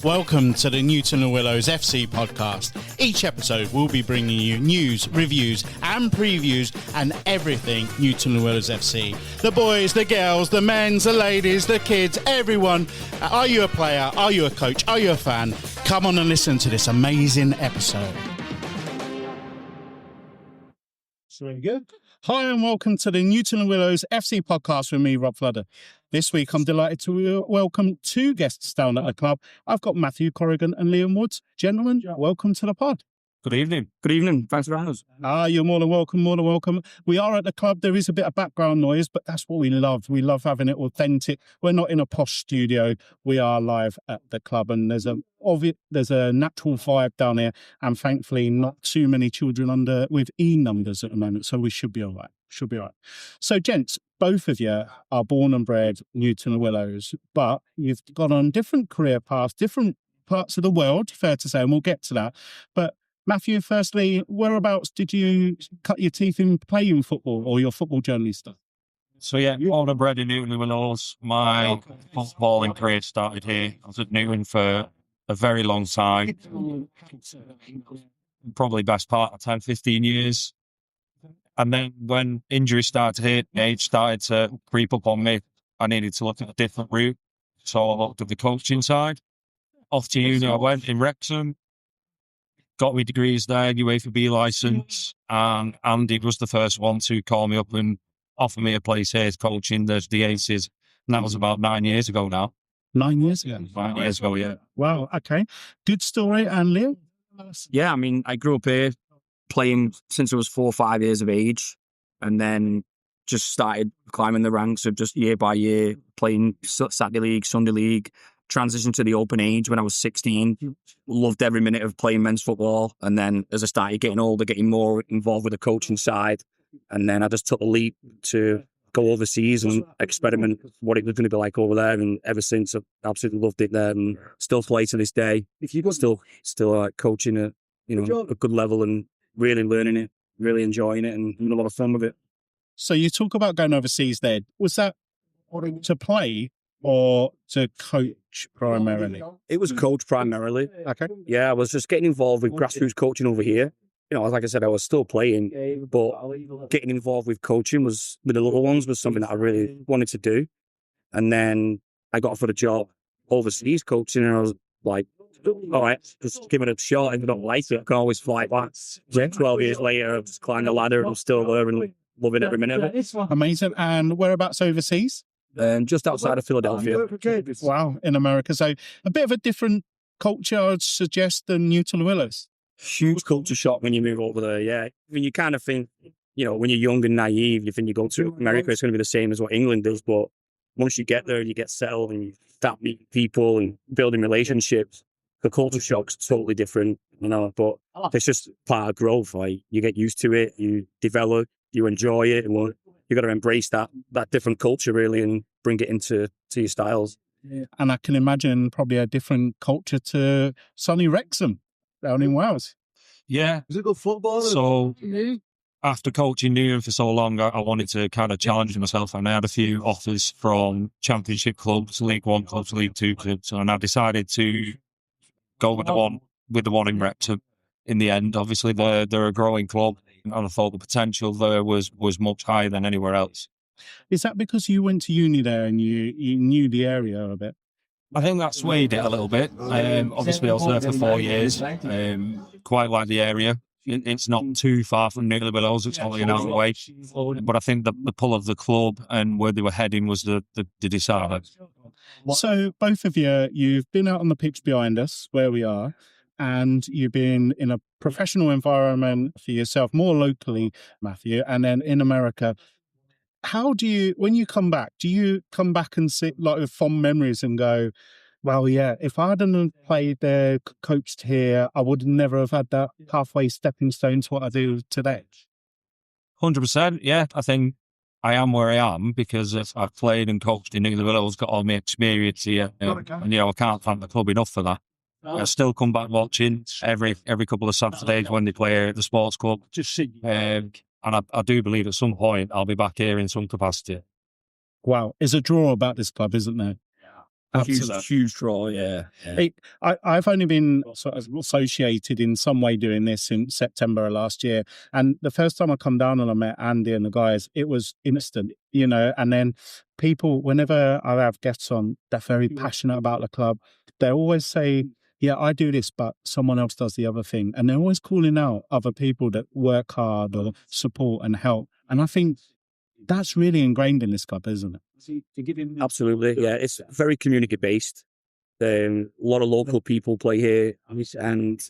Welcome to the Newton le Willows FC podcast. Each episode will be bringing you news, reviews and previews and everything Newton le Willows FC. The boys, the girls, the men, the ladies, the kids, everyone. Are you a player? Are you a coach? Are you a fan? Come on and listen to this amazing episode. Very good. Hi and welcome to the Newton le Willows FC podcast with me, Rob Fludder. This week I'm delighted to welcome two guests down at the club. I've got Matthew Cunningham and Liam Woods. Gentlemen, welcome to the pod. Good evening. Good evening. Thanks for having us. You're more than welcome, more than welcome. We are at the club. There is a bit of background noise, but that's what we love. We love having it authentic. We're not in a posh studio. We are live at the club, and there's a natural vibe down here, and thankfully not too many children with E numbers at the moment, so we should be all right. So, gents, both of you are born and bred Newton le Willows, but you've gone on different career paths, different parts of the world, fair to say, and we'll get to that. But Matthew, firstly, whereabouts did you cut your teeth in playing football or your football journey stuff? So, born and bred in Newton le Willows. My footballing career started here. I was at Newton for a very long time, probably best part of 10, 15 years. And then when injuries started to hit, age started to creep up on me, I needed to look at a different route. So I looked at the coaching side. Off to uni I went in Wrexham, got my degrees there, UEFA B licence, and Andy was the first one to call me up and offer me a place here coaching the Aces. And that was about 9 years ago now. 9 years ago? 9 years ago, yeah. Wow, okay. Good story. And Liam? Yeah, I mean, I grew up here playing since I was 4 or 5 years of age, and then just started climbing the ranks of just year by year, playing Saturday League, Sunday League, transitioned to the open age when I was 16, loved every minute of playing men's football. And then as I started getting older, getting more involved with the coaching side, and then I just took a leap to go overseas and experiment what it was going to be like over there. And ever since, I've absolutely loved it there, and still play to this day. Still coaching at a good level and really learning it, really enjoying it, and having a lot of fun with it. So you talk about going overseas there. Was that to play or to coach primarily? It was coach primarily. Okay. Yeah, I was just getting involved with grassroots coaching over here. Like I said, I was still playing, but getting involved with coaching with the little ones was something that I really wanted to do. And then I got offered a job overseas coaching, and I was like, all right, just give it a shot. If I don't like it, I can always fly back. 12 years later, I've just climbed the ladder, and I'm still there and loving every minute of it. Amazing. And whereabouts overseas? Just outside of Philadelphia. Wow, in America. So a bit of a different culture, I'd suggest, than Newton le Willows. Huge culture shock when you move over there, yeah. I mean, you kind of think, when you're young and naive, you think you go to America, it's going to be the same as what England does. But once you get there and you get settled and you start meeting people and building relationships, the culture shock's totally different, but it's just part of growth. Like, you get used to it, you develop, you enjoy it, and you got to embrace that different culture really and bring it into your styles. Yeah. And I can imagine probably a different culture to sunny Wrexham down in Wales. Yeah. Was it good football? So after coaching Newton for so long, I wanted to kind of challenge myself, and I had a few offers from Championship clubs, League One clubs, League Two clubs, and I decided to go with the one in Wrexham. In the end, obviously they're a growing club, and I thought the potential there was much higher than anywhere else. Is that because you went to uni there and you knew the area a bit? I think that swayed it a little bit. Obviously, I was there for 4 years. Quite like the area. It's not too far from Newton le Willows. It's only an hour away. But I think the pull of the club and where they were heading was the decider. So both of you've been out on the pitch behind us, where we are, and you've been in a professional environment for yourself, more locally, Matthew, and then in America. How do you, when you come back, do you come back and sit like with fond memories and go, well, yeah, if I hadn't played there, coached here, I would never have had that halfway stepping stone to what I do today? 100%, yeah. I think I am where I am because I've played and coached in Newton le Willows, got all my experience here, and I can't thank the club enough for that. I still come back watching every couple of Saturdays when they play at the sports club. And I do believe at some point I'll be back here in some capacity. Wow. There's a draw about this club, isn't there? Absolutely. Huge draw, yeah. I've only been sort of associated in some way doing this since September of last year. And the first time I come down and I met Andy and the guys, it was instant, and then people, whenever I have guests on, they're very passionate about the club. They always say, yeah, I do this, but someone else does the other thing. And they're always calling out other people that work hard or support and help. And I think that's really ingrained in this club, isn't it? Absolutely, yeah. It's very community-based. A lot of local people play here, and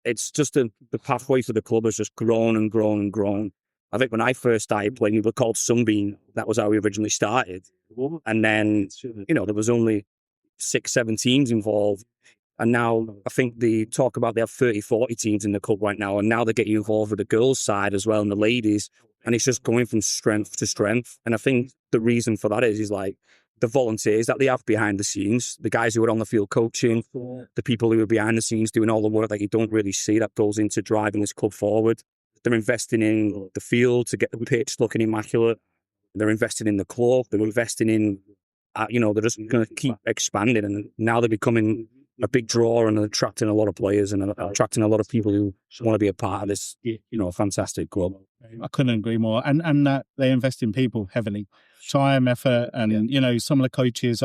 it's just the pathway for the club has just grown and grown and grown. I think when I first started playing, we were called Sunbeam. That was how we originally started. And then, there was only 6-7 teams involved. And now I think they talk about they have 30-40 teams in the club right now. And now they're getting involved with the girls' side as well and the ladies. And it's just going from strength to strength. And I think the reason for that is like the volunteers that they have behind the scenes, the guys who are on the field coaching, the people who are behind the scenes doing all the work that you don't really see that goes into driving this club forward. They're investing in the field to get the pitch looking immaculate. They're investing in the club. They're investing in, they're just going to keep expanding. And now they're becoming a big draw and attracting a lot of players and attracting a lot of people who want to be a part of this, fantastic club. I couldn't agree more. And that they invest in people heavily. Time, effort, and, some of the coaches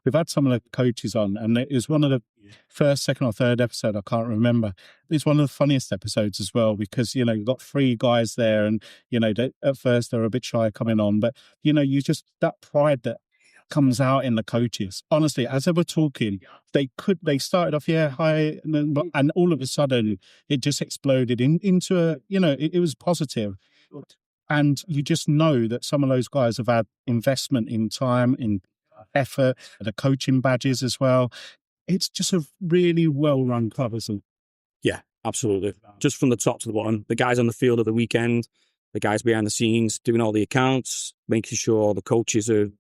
we've had some of the coaches on, and it was one of the first, second or third episode, I can't remember. It's one of the funniest episodes as well, because, you've got 3 guys there and, at first they're a bit shy coming on, but, you just, that pride that comes out in the coaches. Honestly, as they were talking, they started off, yeah, hi, and all of a sudden it just exploded into a, it was positive. And you just know that some of those guys have had investment in time, in effort, the coaching badges as well. It's just a really well-run club, isn't it? Yeah, absolutely. Just from the top to the bottom. The guys on the field at the weekend, the guys behind the scenes doing all the accounts, making sure the coaches are,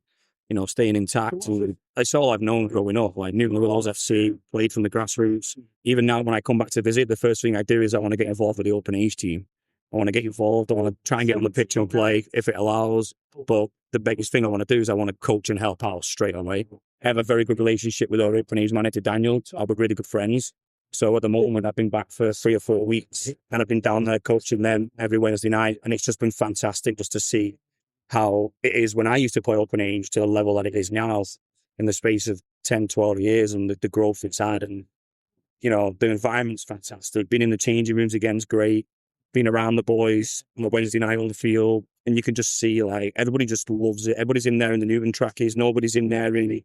staying intact. And that's all I've known growing up, like Newton le Willows FC, played from the grassroots. Even now, when I come back to visit, the first thing I do is I want to get involved with the open age team. I want to get involved. I want to try and get on the pitch and play if it allows. But the biggest thing I want to do is I want to coach and help out straight away. I have a very good relationship with our open age manager, Daniel. We're really good friends. So at the moment, I've been back for 3 or 4 weeks and I've been down there coaching them every Wednesday night. And it's just been fantastic just to see how it is when I used to play open age to the level that it is now in the space of 10, 12 years and the growth it's had. And, the environment's fantastic. Being in the changing rooms again is great. Being around the boys on a Wednesday night on the field, and you can just see like everybody just loves it. Everybody's in there in the Newton trackies. Nobody's in there really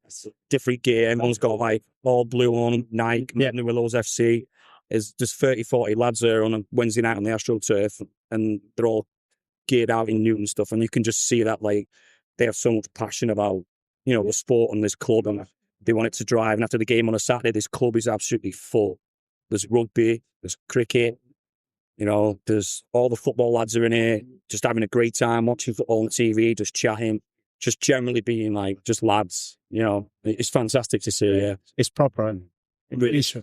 different gear. Everyone's got like all blue on, Nike, Newton le Willows FC. There's just 30-40 lads there on a Wednesday night on the AstroTurf, and they're all geared out in Newton stuff. And you can just see that like they have so much passion about, the sport and this club, and they want it to drive. And after the game on a Saturday, this club is absolutely full. There's rugby, there's cricket. There's all the football lads are in here, just having a great time, watching football on TV, just chatting, just generally being like, just lads, it's fantastic to see, yeah. It's proper, and it's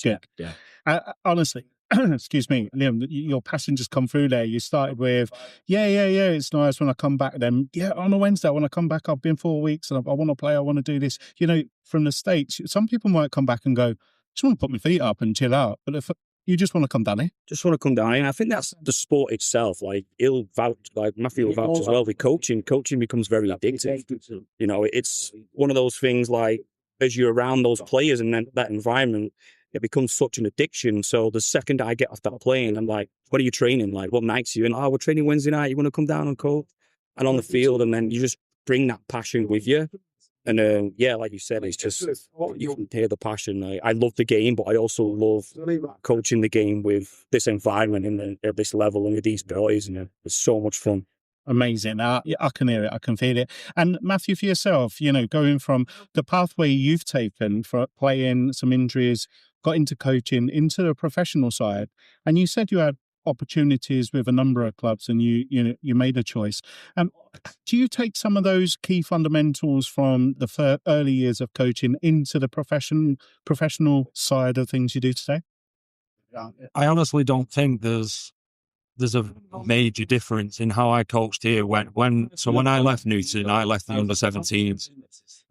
good. Yeah. Honestly, excuse me, Liam, your passion just come through there. You started with, yeah, it's nice when I come back then. Yeah, on a Wednesday, when I come back, I've been 4 weeks and I want to play, I want to do this. From the States, some people might come back and go, just want to put my feet up and chill out. But if you just want to come down here. Just want to come down here. And I think that's the sport itself. Like, he'll vouch, like Matthew will vouch as well with coaching. Coaching becomes very addictive. It's one of those things like, as you're around those players and then that environment, it becomes such an addiction. So the second I get off that plane, I'm like, what are you training? Like, what nights are you in? Oh, we're training Wednesday night. You want to come down and coach? And on the field, and then you just bring that passion with you. And like you said, it's just, you can hear the passion. I love the game, but I also love coaching the game with this environment and at this level and with these boys. And it's so much fun. Amazing. I can hear it. I can feel it. And Matthew, for yourself, going from the pathway you've taken for playing, some injuries, got into coaching, into the professional side, and you said you had opportunities with a number of clubs and you made a choice. Do you take some of those key fundamentals from the early years of coaching into the professional side of things you do today? I honestly don't think there's a major difference in how I coached here. When I left Newton, I left the under-17s,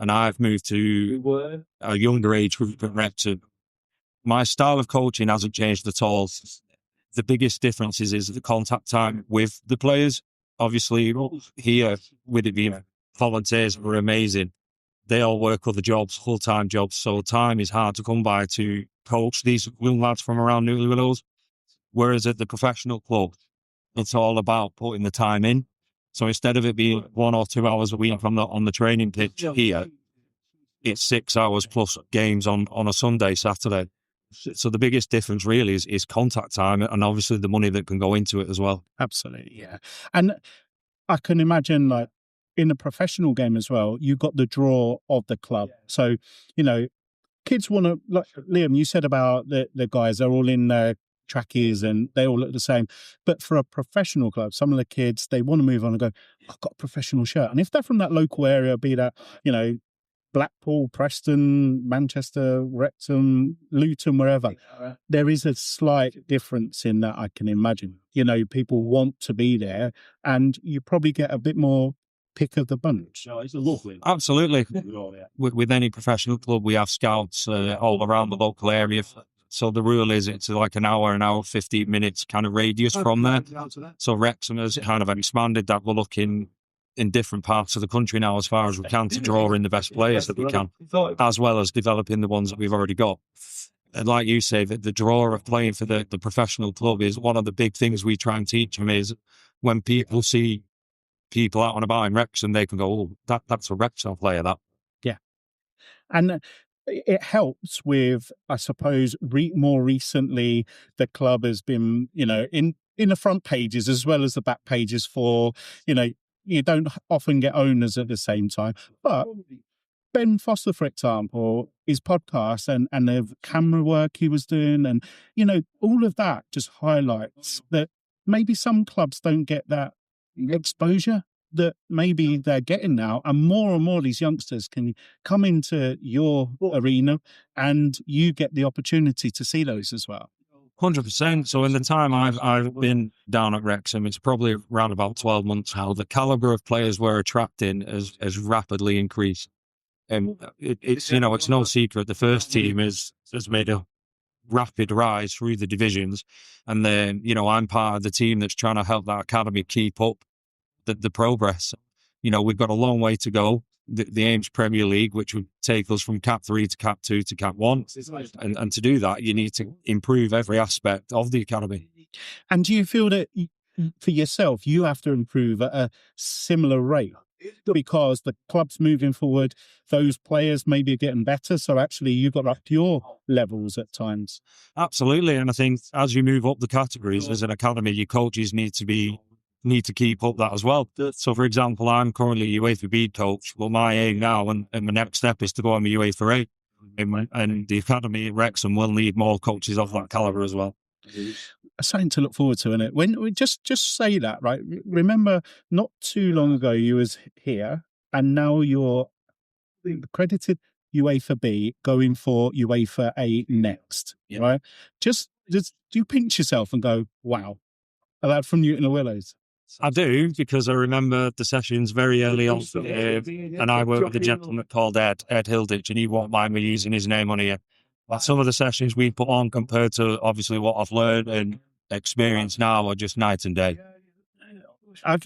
and I've moved to a younger age group at Wrexham. My style of coaching hasn't changed at all. The biggest difference is the contact time with the players. Obviously, here, with it being volunteers were amazing. They all work other jobs, full-time jobs, so time is hard to come by to coach these young lads from around Newton le Willows. Whereas at the professional club, it's all about putting the time in. So instead of it being 1 or 2 hours a week on the training pitch here, it's 6 hours plus games on a Sunday, Saturday. So the biggest difference really is contact time, and obviously the money that can go into it as well. Absolutely, yeah. And I can imagine, like, in a professional game as well, you got the draw of the club. So, kids want to, like Liam, you said about the guys, they're all in their trackies and they all look the same. But for a professional club, some of the kids, they want to move on and go, I've got a professional shirt. And if they're from that local area, be that, Blackpool, Preston, Manchester, Wrexham, Luton, wherever, there is a slight difference in that, I can imagine. People want to be there, and you probably get a bit more pick of the bunch. Absolutely. With any professional club, we have scouts all around the local area. So the rule is it's like an hour, 15 minutes kind of radius from there. So Wrexham has kind of expanded that. We're looking in different parts of the country now as far as we can to draw in the best players that we can, as well as developing the ones that we've already got. And like you say, the draw of playing for the professional club is one of the big things we try and teach them. Is when people see people out and about in Wrexham, they can go, oh, that's a Wrexham player, that. Yeah. And it helps with, I suppose, more recently, the club has been, in the front pages as well as the back pages for, you don't often get owners at the same time. But Ben Foster, for example, his podcast and the camera work he was doing, and, all of that just highlights that maybe some clubs don't get that exposure that maybe they're getting now, and more these youngsters can come into your arena and you get the opportunity to see those as well. 100%. So in the time I've been down at Wrexham, it's probably around about 12 months now, the calibre of players we're attracting has rapidly increased. And it's no secret, the first team has made a rapid rise through the divisions. And then, I'm part of the team that's trying to help that academy keep up the progress. We've got a long way to go. The aim's Premier League, which would take us from Cap 3 to Cap 2 to Cap 1. And to do that, you need to improve every aspect of the academy. And do you feel that for yourself, you have to improve at a similar rate? Because the club's moving forward, those players maybe are getting better. So actually you've got up to your levels at times. Absolutely. And I think as you move up the categories as an academy, your coaches need to keep up that as well. So, for example, I'm currently a UEFA B coach. Well, my aim now and my next step is to go on the UEFA A. And the academy at Wrexham will need more coaches of that calibre as well. Something to look forward to, isn't it? When we just say that, right? Remember, not too long ago you was here, and now you're accredited UEFA B, going for UEFA A next, right? Just do you pinch yourself and go, "Wow, a lad from Newton le Willows"? I do, because I remember the sessions very early on, and I worked with a gentleman called Ed Hilditch, and he won't mind me using his name on here. But some of the sessions we put on compared to obviously what I've learned and experienced now are just night and day. I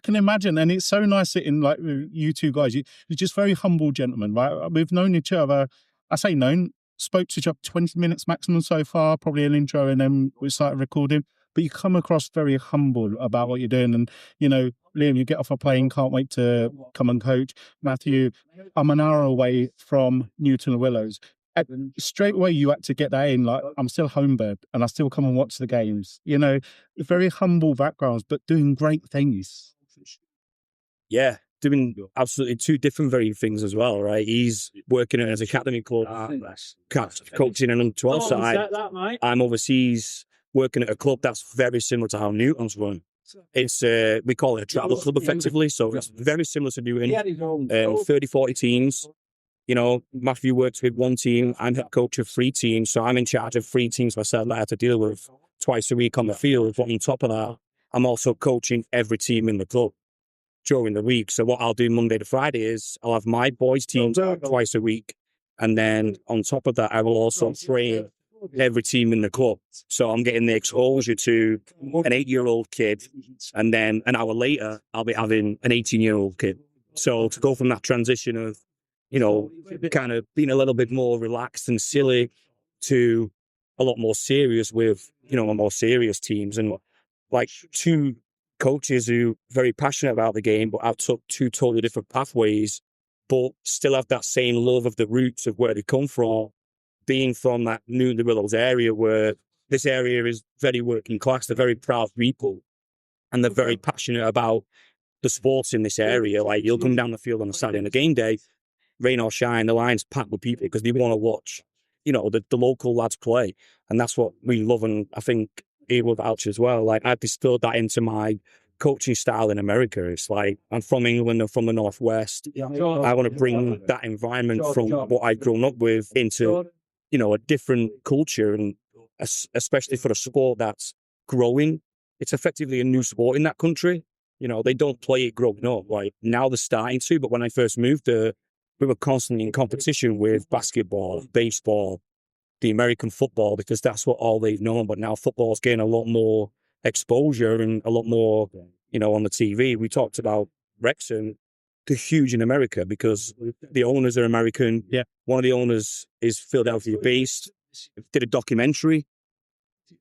can imagine, and it's so nice sitting like you two guys. You're just very humble gentlemen, right? We've known each other. I say known, spoke to each other 20 minutes maximum so far, probably an intro, and then we started recording. But you come across very humble about what you're doing. And, Liam, you get off a plane, can't wait to come and coach. Matthew, I'm an hour away from Newton le Willows. Straight away, you had to get that in. Like, I'm still homebird and I still come and watch the games. Very humble backgrounds, but doing great things. Yeah, doing absolutely two different very things as well, right? He's working as academy club, coaching an under-12 side. I'm overseas working at a club that's very similar to how Newton's run. It's we call it a travel club effectively, so it's very similar to Newton. 30, 40 teams. Matthew works with one team. I'm head coach of 3 teams, so I'm in charge of 3 teams myself that I have to deal with twice a week on the field. But on top of that, I'm also coaching every team in the club. during the week. So what I'll do Monday to Friday is I'll have my boys' teams twice a week. And then on top of that, I will also train every team in the club. So I'm getting the exposure to an 8-year-old kid. And then an hour later, I'll be having an 18-year-old kid. So to go from that transition of, kind of being a little bit more relaxed and silly to a lot more serious with, more serious teams, and like two coaches who are very passionate about the game, but have took two totally different pathways, but still have that same love of the roots of where they come from, being from that Newton le Willows area, where this area is very working class. They're very proud people, and they're very passionate about the sports in this area. Like, you'll come down the field on a Saturday on a game day, rain or shine, the line's packed with people because they want to watch, the local lads play. And that's what we love. And I think he will vouch as well. Like, I've distilled that into my coaching style in America. It's like, I'm from England, I'm from the Northwest. I want to bring that environment from what I've grown up with into, a different culture, and especially for a sport that's growing. It's effectively a new sport in that country. They don't play it growing up. Like, now they're starting to, but when I first moved there, we were constantly in competition with basketball, baseball, the American football, because that's what all they've known. But now football's getting a lot more exposure and a lot more, on the TV. We talked about Wrexham. They're huge in America because the owners are American. Yeah. One of the owners is Philadelphia-based, did a documentary.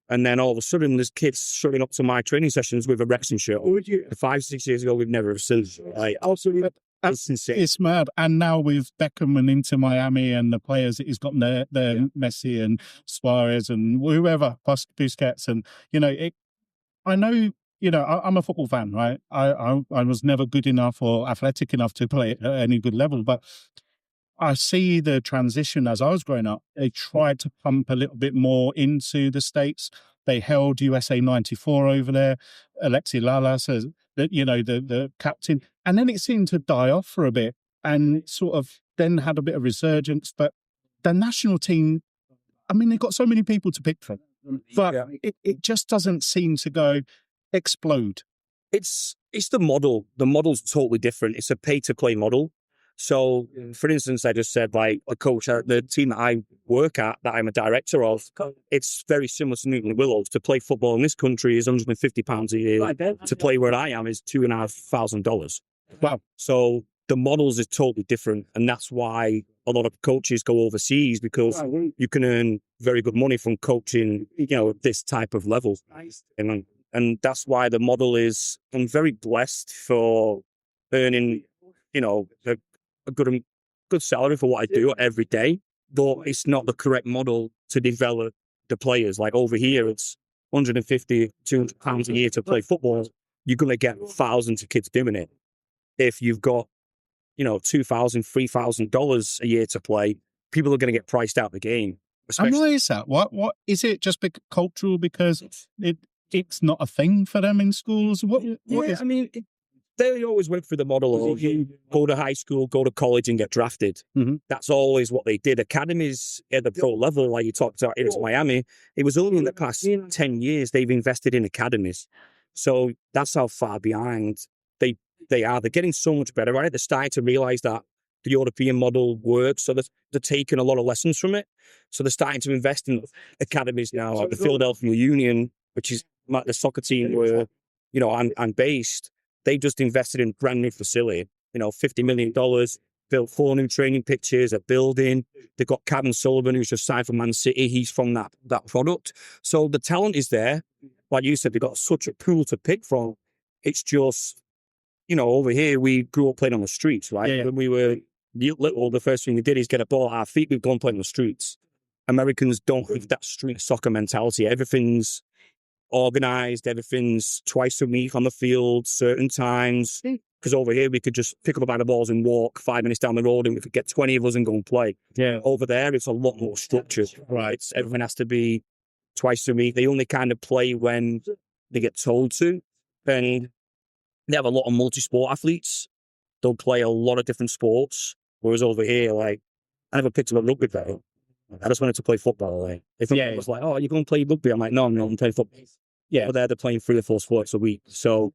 And then all of a sudden, there's kids showing up to my training sessions with a Wrexham shirt. 5-6 years ago, we've never seen. Like, it's insane. It's mad. And now with Beckham and Inter Miami and the players that he's got there, Messi and Suarez and whoever, plus Busquets, and I know. I'm a football fan, right? I was never good enough or athletic enough to play at any good level, but I see the transition as I was growing up. They tried to pump a little bit more into the States. They held USA 94 over there. Alexi Lala says that, the captain. And then it seemed to die off for a bit and sort of then had a bit of resurgence. But the national team, they've got so many people to pick from. But it just doesn't seem to go explode. It's the model. The model's totally different. It's a pay-to-play model. So, for instance, I just said, like, the team that I work at, that I'm a director of, it's very similar to Newton le Willows. To play football in this country is £150 a year. To play where I am is $2,500. Wow. So the models is totally different. And that's why a lot of coaches go overseas, because you can earn very good money from coaching, this type of level. And that's why the model is, I'm very blessed for earning, a good salary for what I do every day, but it's not the correct model to develop the players. Like, over here, it's £150, £200 a year to play football. You're going to get thousands of kids doing it. If you've got, $2,000, $3,000 a year to play, people are going to get priced out the game. And why is that? What is it? Just cultural, because it's not a thing for them in schools? They always went through the model of go to high school, go to college and get drafted. Mm-hmm. That's always what they did. Academies at the pro level, like you talked about, it's Miami. It was only in the past 10 years they've invested in academies. So that's how far behind they are. They're getting so much better at it. They're starting to realize that the European model works. So they're taking a lot of lessons from it. So they're starting to invest in academies now, like the Philadelphia Union, which is the soccer team where, I'm based. They just invested in brand new facility, $50 million, built 4 new training pitches, a building. They've got Kevin Sullivan, who's just signed for Man City. He's from that product. So the talent is there. Like you said, they've got such a pool to pick from. It's just, over here, we grew up playing on the streets, right? Yeah. When we were little, the first thing we did is get a ball at our feet. We've gone playing on the streets. Americans don't have that street soccer mentality. Everything's organized, everything's twice a week on the field, certain times. Because over here, we could just pick up a bag of balls and walk 5 minutes down the road, and we could get 20 of us and go and play. Yeah. Over there, it's a lot more structured. Right. Everything has to be twice a week. They only kind of play when they get told to. And they have a lot of multi-sport athletes. They'll play a lot of different sports. Whereas over here, like, I never picked up a rugby player. I just wanted to play football. Like, if it was like, oh, you're going to play rugby? I'm like, no, I'm playing football. Yeah. But they're playing 3 or 4 sports a week. So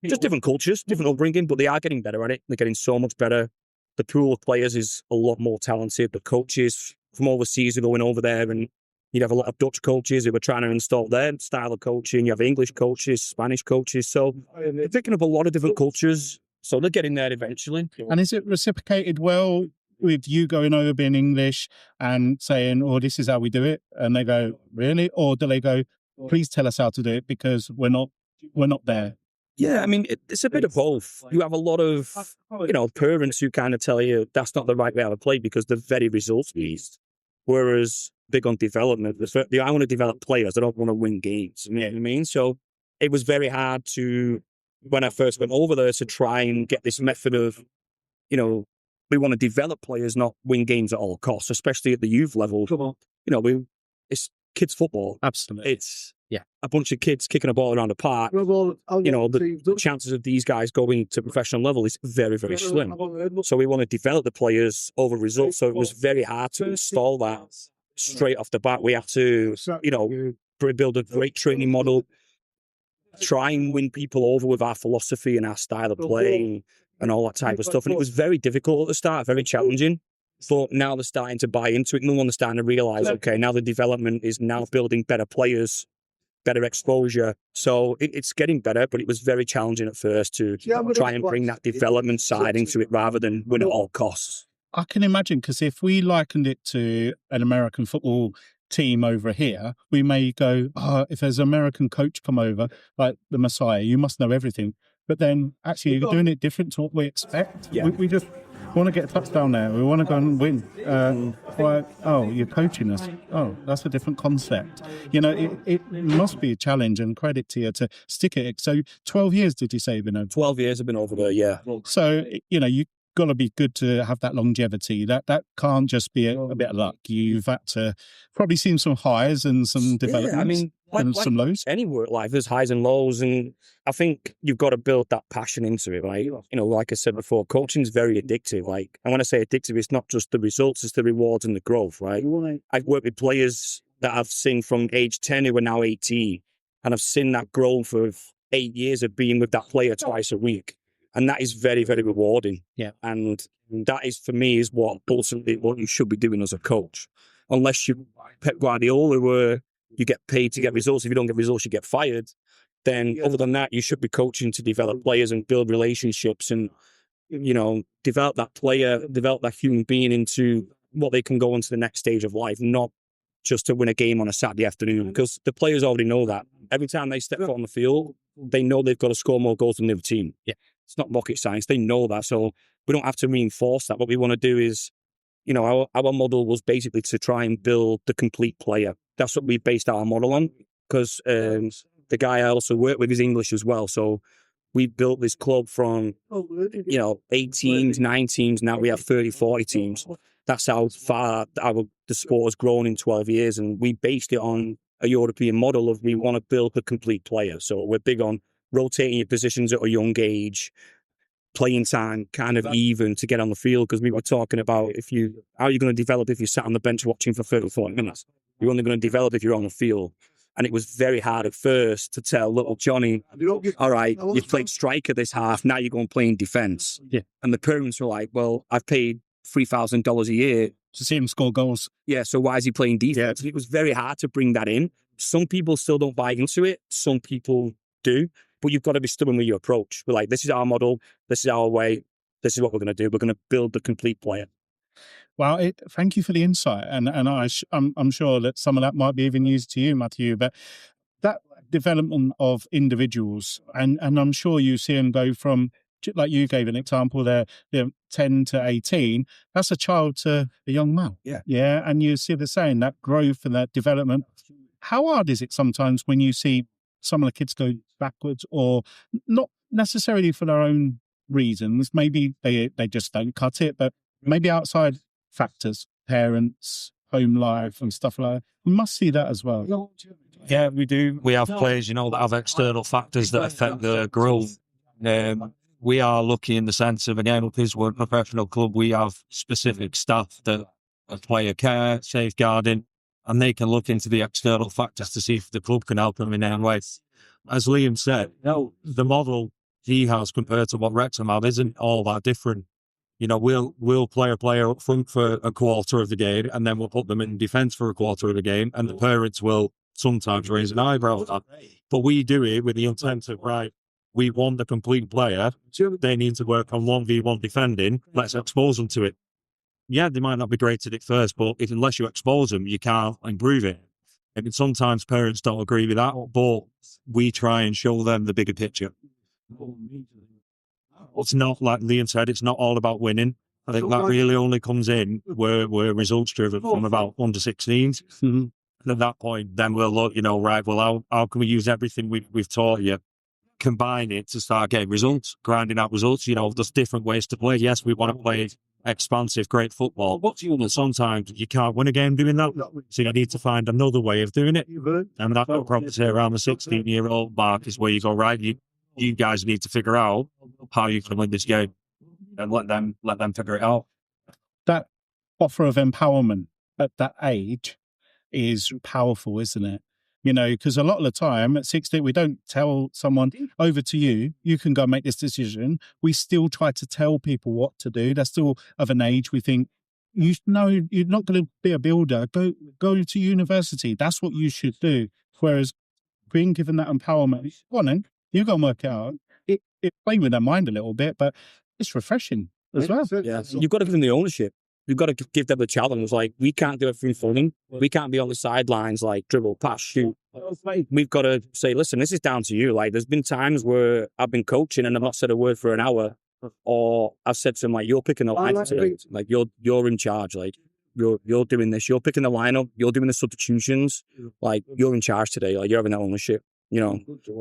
just different cultures, different upbringing, but they are getting better at it. They're getting so much better. The pool of players is a lot more talented. The coaches from overseas are going over there, and you'd have a lot of Dutch coaches who are trying to install their style of coaching. You have English coaches, Spanish coaches. So they're picking up a lot of different cultures. So they're getting there eventually. And is it reciprocated well with you going over being English and saying, "Oh, this is how we do it," and they go, "Really?" Or do they go, "Please tell us how to do it because we're not there"? Yeah, I mean, it's a bit of both. You have a lot of, parents who kind of tell you that's not the right way to play because they're very results-based. Whereas big on development, I want to develop players. I don't want to win games. You know what I mean? So it was very hard when I first went over there, to try and get this method of, we want to develop players, not win games at all costs, especially at the youth level. It's kids football. Absolutely. It's a bunch of kids kicking a ball around a park. The chances of these guys going to professional level is very, very slim. So we want to develop the players over results. So it was very hard to install that straight off the bat. We have to, build a great training model, try and win people over with our philosophy and our style of playing and all that type of stuff. And it was very difficult at the start, very challenging. But now they're starting to buy into it. No one's starting to realise, okay, now the development is now building better players, better exposure. So it's getting better, but it was very challenging at first to try and bring that development side into it rather than win at all costs. I can imagine, because if we likened it to an American football team over here, we may go, if there's an American coach come over, like the Messiah, you must know everything. But then actually you're doing it different to what we expect. Yeah. We just want to get a touchdown there. We want to go and win. You're coaching us. Oh, that's a different concept. It must be a challenge, and credit to you to stick at it. So 12 years, did you say you've been over? 12 years I've been over there, yeah. So, you got to be good to have that longevity. That can't just be a bit of luck. You've had to probably seen some highs and some developments. Yeah, I mean, and some lows. Any work life, there's highs and lows, and I think you've got to build that passion into it, right? Like I said before, coaching's very addictive. Like, and when I say addictive, it's not just the results, it's the rewards and the growth, right? I've worked with players that I've seen from age 10 who are now 18, and I've seen that growth of 8 years of being with that player twice a week. And that is very, very rewarding. Yeah. And that is, for me, is what ultimately what you should be doing as a coach. Unless you're Pep Guardiola, where you get paid to get results. If you don't get results, you get fired. Then other than that, you should be coaching to develop players and build relationships and, develop that player, develop that human being into what they can go into the next stage of life, not just to win a game on a Saturday afternoon, because the players already know that. Every time they step foot on the field, they know they've got to score more goals than the other team. Yeah. It's not rocket science. They know that. So we don't have to reinforce that. What we want to do is, our model was basically to try and build the complete player. That's what we based our model on, because the guy I also work with is English as well. So we built this club from, 8 teams, 9 teams. Now we have 30, 40 teams. That's how far the sport has grown in 12 years. And we based it on a European model of we want to build the complete player. So we're big on rotating your positions at a young age, playing time kind of even to get on the field, because we were talking about how are you going to develop if you sat on the bench watching for 30, 40 minutes? You're only going to develop if you're on the field. And it was very hard at first to tell little Johnny, all right, you've played striker this half, now you're going to play in defence. Yeah. And the parents were like, well, I've paid $3,000 a year to see him score goals. Yeah, so why is he playing defence? Yeah. It was very hard to bring that in. Some people still don't buy into it. Some people do. But you've got to be stubborn with your approach. We're like, this is our model. This is our way. This is what we're going to do. We're going to build the complete player. Well, thank you for the insight. And I'm sure that some of that might be even news to you, Matthew. But that development of individuals, and I'm sure you see them go from, like you gave an example there, 10 to 18, that's a child to a young man. Yeah. Yeah. And you see the saying, that growth and that development. How hard is it sometimes when you see some of the kids go backwards, or not necessarily for their own reasons? Maybe they just don't cut it, but maybe outside factors, parents, home life and stuff like that. We must see that as well. Yeah, we do. We have players, that have external factors that affect their growth. We are lucky in the sense of, again, because we're a professional club, we have specific staff that are player care, safeguarding, and they can look into the external factors to see if the club can help them in any way. As Liam said, the model he has compared to what Wrexham have isn't all that different. You know, we'll play a player up front for a quarter of the game, and then we'll put them in defence for a quarter of the game, and the parents will sometimes raise an eyebrow at that. But we do it with the intent of, right, we want the complete player. They need to work on 1v1 defending. Let's expose them to it. Yeah, they might not be great at it first, but unless you expose them, you can't improve it. And sometimes parents don't agree with that, but we try and show them the bigger picture. It's not, like Liam said, it's not all about winning. I think that really only comes in where we're results driven from about under 16s. And at that point, then we'll look, you know, right, well, how can we use everything we've taught you, combine it to start getting results, grinding out results? You know, there's different ways to play. Yes, we want to play expansive, great football, but sometimes you can't win a game doing that. So you need to find another way of doing it. And that probably say around the 16-year-old mark is where you go, right, you guys need to figure out how you can win this game and let them figure it out. That offer of empowerment at that age is powerful, isn't it? You know, because a lot of the time at 16, we don't tell someone, over to you, you can go make this decision. We still try to tell people what to do. They're still of an age we think, you know, you're not going to be a builder. Go to university. That's what you should do. Whereas being given that empowerment, go on then, you go and work it out. It plays with their mind a little bit, but it's refreshing as well. Yeah, you've got to give them the ownership. You've got to give them the challenge. Like, we can't do it through funny. We can't be on the sidelines, like, dribble, pass, shoot. We've got to say, listen, this is down to you. Like, there's been times where I've been coaching and I've not said a word for an hour, or I've said to them, like, you're picking the line today. Like, you're in charge. Like, you're doing this. You're picking the lineup. You're doing the substitutions. Like, you're in charge today. Like, you're having that ownership. You know,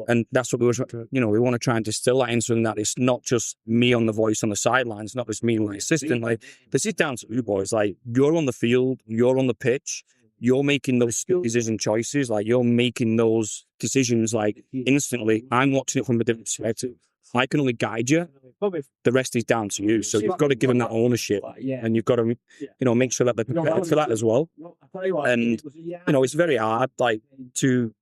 and that's what we want to try and distill that into, that it's not just me on the voice on the sidelines, not just me and my assistant. Like, this is down to you boys. Like, you're on the field, you're on the pitch, you're making those decision choices. Like, you're making those decisions, like, instantly. I'm watching it from a different perspective. I can only guide you. The rest is down to you. So you've got to give them that ownership, and you've got to, you know, make sure that they're prepared for that as well. And, you know, it's very hard, like, to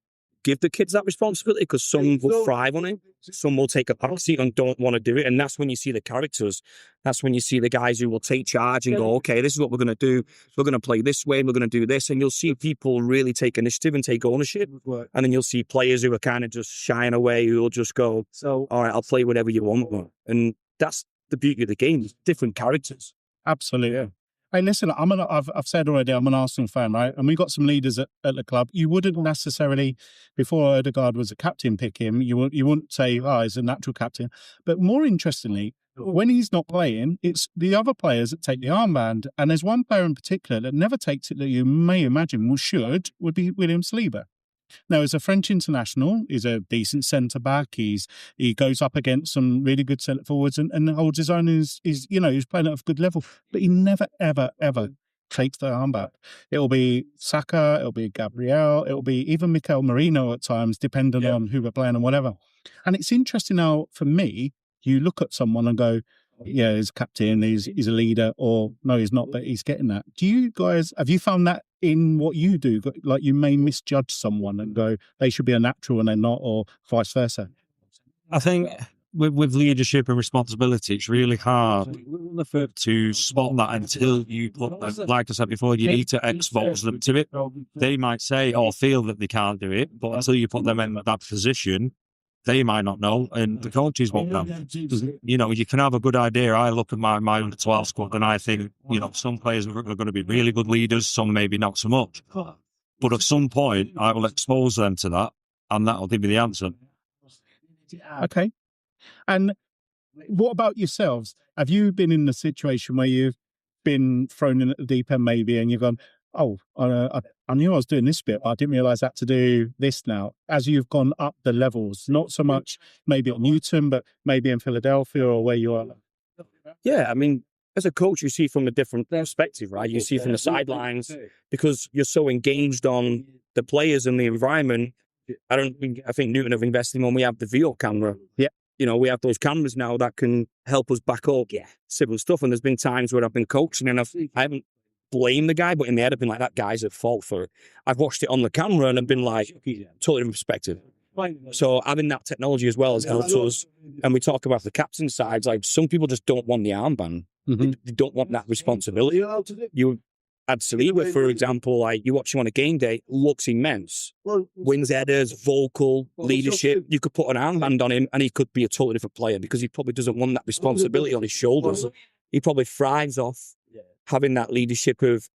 give the kids that responsibility, because some will thrive on it, some will take a backseat and don't want to do it. And that's when you see the characters. That's when you see the guys who will take charge and go, okay, this is what we're going to do. We're going to play this way. We're going to do this. And you'll see people really take initiative and take ownership. And then you'll see players who are kind of just shying away, who will just go, all right, I'll play whatever you want. And that's the beauty of the game. Different characters. Absolutely. Yeah. Hey, listen, I've said already, I'm an Arsenal fan, right? And we got some leaders at the club. You wouldn't necessarily, before Odegaard was a captain, pick him. You wouldn't say, oh, he's a natural captain. But more interestingly, when he's not playing, it's the other players that take the armband. And there's one player in particular that never takes it that you may imagine would be William Saliba. Now, as a French international, he's a decent centre-back. He goes up against some really good centre-forwards and holds his own. He's playing at a good level. But he never, ever, ever takes the armband. It'll be Saka, it'll be Gabriel, it'll be even Mikel Merino at times, depending on who we're playing and whatever. And it's interesting now, for me, you look at someone and go, yeah, he's a captain, he's a leader, or no, he's not, but he's getting that. Do you guys, have you found that in what you do? Like, you may misjudge someone and go, they should be a natural and they're not, or vice versa? I think with leadership and responsibility, it's really hard to spot that until you put them, like I said before, you need to expose them to it. They might say or feel that they can't do it, but until you put them in that position, they might not know, and the coaches won't know. You know, you can have a good idea. I look at my under 12 squad and I think, you know, some players are going to be really good leaders, some maybe not so much. But at some point, I will expose them to that, and that'll give me the answer. Okay. And what about yourselves? Have you been in the situation where you've been thrown in at the deep end maybe, and you've gone, oh, I knew I was doing this bit, but I didn't realise I had to do this now. As you've gone up the levels, not so much maybe at Newton, but maybe in Philadelphia or where you are. Yeah, I mean, as a coach, you see from a different perspective, right? You see from the sidelines, because you're so engaged on the players and the environment. I think Newton have invested when we have the VO camera. Yeah. You know, we have those cameras now that can help us back up civil stuff. And there's been times where I've been coaching and I haven't blamed the guy, but in the head I've been like, that guy's at fault for it. I've watched it on the camera and I've been like, totally different perspective. So having that technology as well has helped us. And we talk about the captain sides, like some people just don't want the armband. They don't want that responsibility. You had Saliba, for example, like you watch him on a game day, looks immense. Wins headers, vocal, leadership. You could put an armband on him and he could be a totally different player because he probably doesn't want that responsibility on his shoulders. He probably thrives off having that leadership of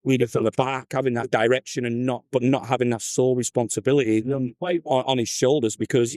leading from the back, having that direction and not having that sole responsibility on his shoulders because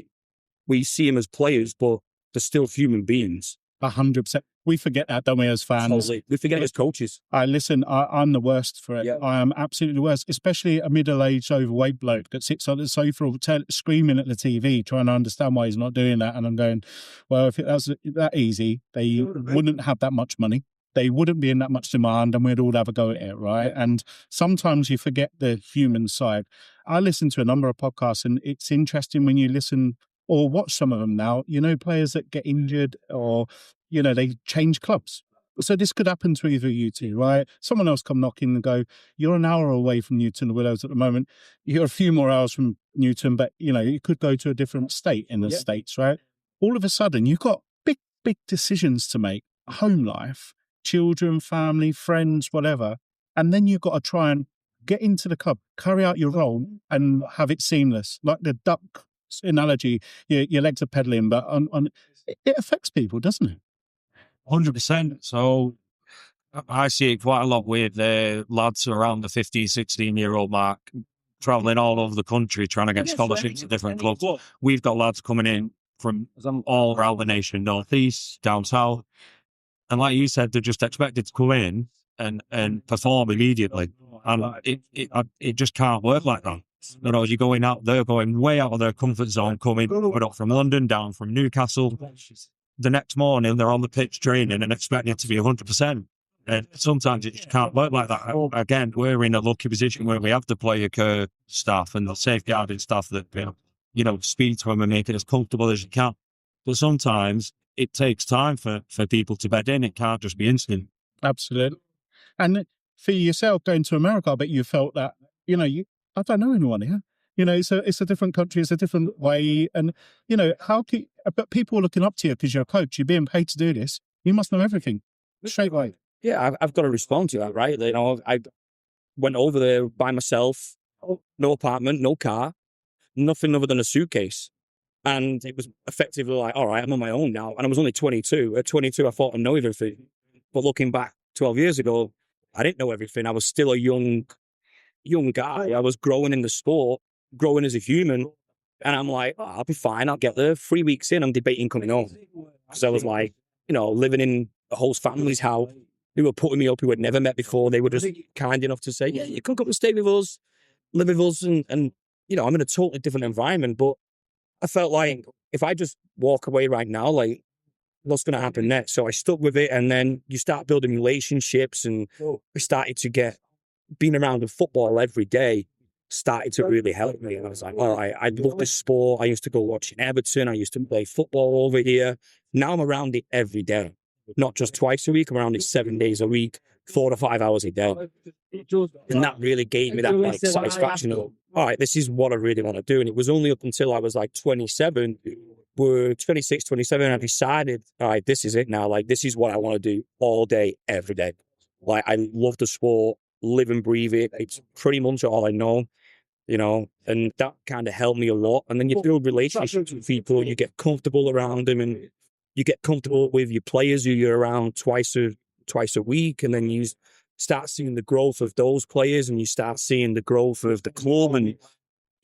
we see him as players, but they're still human beings. 100%. We forget that, don't we, as fans? Totally. We forget it as coaches. Listen, I'm the worst for it. Yeah. I am absolutely the worst, especially a middle-aged, overweight bloke that sits on the sofa screaming at the TV, trying to understand why he's not doing that. And I'm going, well, if it was that easy, they wouldn't have that much money. They wouldn't be in that much demand and we'd all have a go at it, right? And sometimes you forget the human side. I listen to a number of podcasts and it's interesting when you listen or watch some of them now, players that get injured or, they change clubs. So this could happen to either of you two, right? Someone else come knocking and go, you're an hour away from Newton le Willows at the moment. You're a few more hours from Newton, but, you could go to a different state in the States, right? All of a sudden, you've got big decisions to make, home life, children, family, friends, whatever. And then you've got to try and get into the club, carry out your role and have it seamless. Like the duck analogy, your legs are pedaling, but it affects people, doesn't it? 100%. So I see it quite a lot with lads around the 15, 16-year-old mark, travelling all over the country, trying to get scholarships at different clubs. We've got lads coming in from all around the nation, northeast, down south. And like you said, they're just expected to come in and perform immediately. And it just can't work like that. You're going out there, going way out of their comfort zone, coming up from London, down from Newcastle. The next morning, they're on the pitch training and expecting it to be 100%. And sometimes it just can't work like that. Again, we're in a lucky position where we have the player care staff and the safeguarding staff that, speak to them and make it as comfortable as you can. But sometimes it takes time for people to bed in. It can't just be instant. Absolutely. And for yourself going to America, I bet you felt that, I don't know anyone here. It's a different country, it's a different way. And, but people are looking up to you because you're a coach, you're being paid to do this. You must know everything straight away. Yeah, I've got to respond to that, right? I went over there by myself, no apartment, no car, nothing other than a suitcase. And it was effectively like, all right, I'm on my own now. And I was only 22. At 22, I thought I know everything. But looking back 12 years ago, I didn't know everything. I was still a young guy. I was growing in the sport, growing as a human. And I'm like, I'll be fine. I'll get there. 3 weeks in, I'm debating coming home. Because I was like, living in a host family's house. They were putting me up who had never met before. They were just kind enough to say, yeah, you can come and stay with us, live with us. And I'm in a totally different environment. But I felt like if I just walk away right now, like, what's going to happen next? So I stuck with it. And then you start building relationships. And we started to being around in football every day started to really help me. And I was like, all right, I love this sport. I used to go watch in Everton. I used to play football over here. Now I'm around it every day. Not just twice a week. I'm around it 7 days a week, 4 to 5 hours a day. And that really gave me that satisfaction of, all right, this is what I really want to do. And it was only up until I was like 27, 26, 27, and I decided, all right, this is it now. Like, this is what I want to do all day, every day. Like, I love the sport, live and breathe it. It's pretty much all I know, and that kind of helped me a lot. And then you build relationships with people, you get comfortable around them, and you get comfortable with your players who you're around twice a week. And then you start seeing the growth of those players, and you start seeing the growth of the club, and,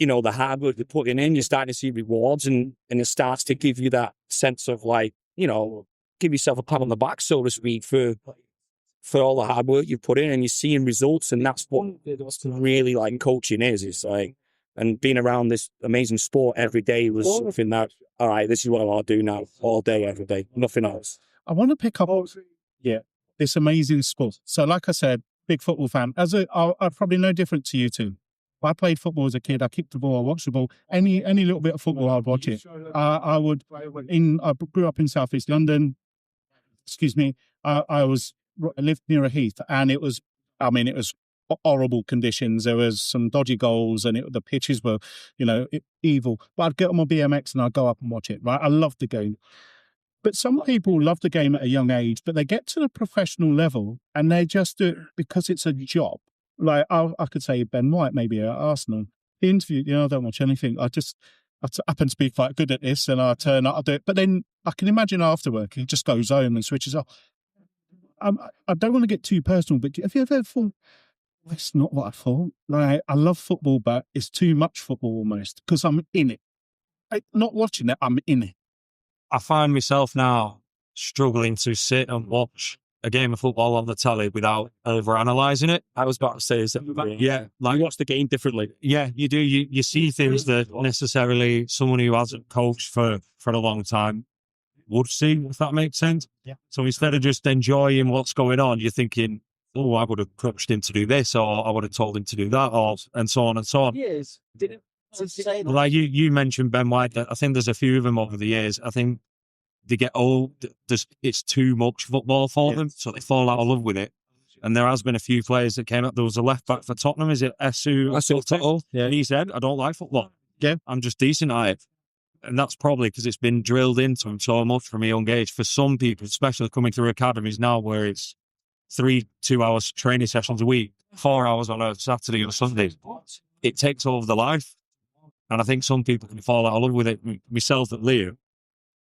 the hard work you're putting in, you're starting to see rewards, and it starts to give you that sense of like, give yourself a pat on the back, so to speak, for all the hard work you've put in, and you're seeing results. And that's what really like coaching is. It's like, and being around this amazing sport every day was something that, all right, this is what I want to do now, all day, every day, nothing else. I want to pick up, this amazing sport. So like I said, big football fan. I'm probably no different to you two. I played football as a kid. I kicked the ball. I watched the ball. Any little bit of football, I'd watch it. I grew up in South East London. Excuse me. I lived near a heath, and it was horrible conditions. There was some dodgy goals, and the pitches were, evil. But I'd get on my BMX and I'd go up and watch it. Right, I loved the game. But some people love the game at a young age, but they get to the professional level and they just do it because it's a job. Like I could say Ben White, maybe at Arsenal. He interviewed, I don't watch anything. I happen to be quite good at this, and I turn up, I do it. But then I can imagine after work, he just goes home and switches off. I don't want to get too personal, but have you ever thought, that's not what I thought? Like, I love football, but it's too much football almost because I'm in it. Not watching it, I'm in it. I find myself now struggling to sit and watch a game of football on the telly without over-analysing it. I was about to say, you watch the game differently. Yeah, you do. You see things that necessarily someone who hasn't coached for a long time would see, if that makes sense. Yeah. So instead of just enjoying what's going on, you're thinking, oh, I would have coached him to do this, or I would have told him to do that, and so on and so on. Yes. Like you mentioned Ben White, I think there's a few of them over the years. I think they get old, it's too much football for them, so they fall out of love with it. And there has been a few players that came up. There was a left back for Tottenham, is it Esu? Yeah. And he said, I don't like football. Yeah. I'm just decent at it. And that's probably because it's been drilled into him so much from a young age. For some people, especially coming through academies now, where it's 3 2-hour training sessions a week, 4 hours on a Saturday or Sunday, it takes over the life. And I think some people can fall out of love with it. Myself at Leo,